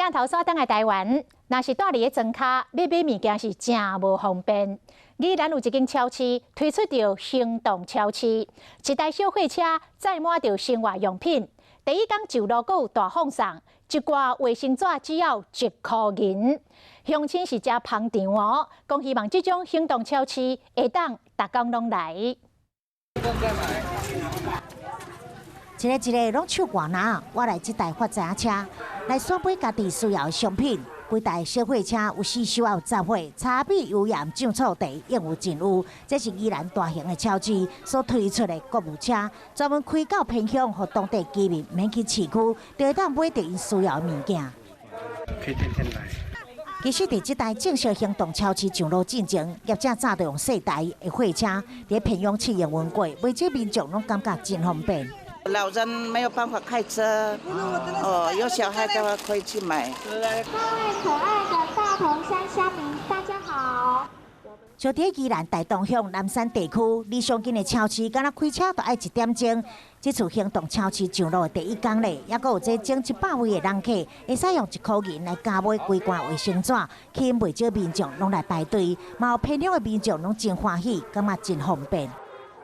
镜头所等的台湾，若是住伫个庄卡，要买物件是真无方便。宜兰有一间超市推出着行动超市，一台小货车载满着生活用品。第一天就路过大放送，一挂卫生纸只要1块银。乡亲是真捧场哦，讲希望这种行动超市会当逐工拢来。一个拢手挂拿，我来这台发财车来选买家己需要的商品。规台小货车有四手也有杂货，茶米、油盐、酱醋茶应有尽有。这是宜兰大型的超市所推出的购物车，专门开到偏乡，和当地居民免去市区，就会当买到因需要的物件。可以天天来。其实，伫这台正式行动超市上路进前，业者早就用细台的货车伫偏乡试营运过，买少民众拢感觉真方便。 老人没有办法开车，有小孩的话可以去买。各位可爱的大同山乡民，大家好。就伫宜兰大同乡南山地区，离上近的超市，敢若开车都要1点钟。这次行动超市上路的第一天咧，也阁有这整100位的人客，会使用1块银来加买几罐卫生纸，吸引袂少民众拢来排队，嘛有偏乡的民众拢真欢喜，感觉真方便。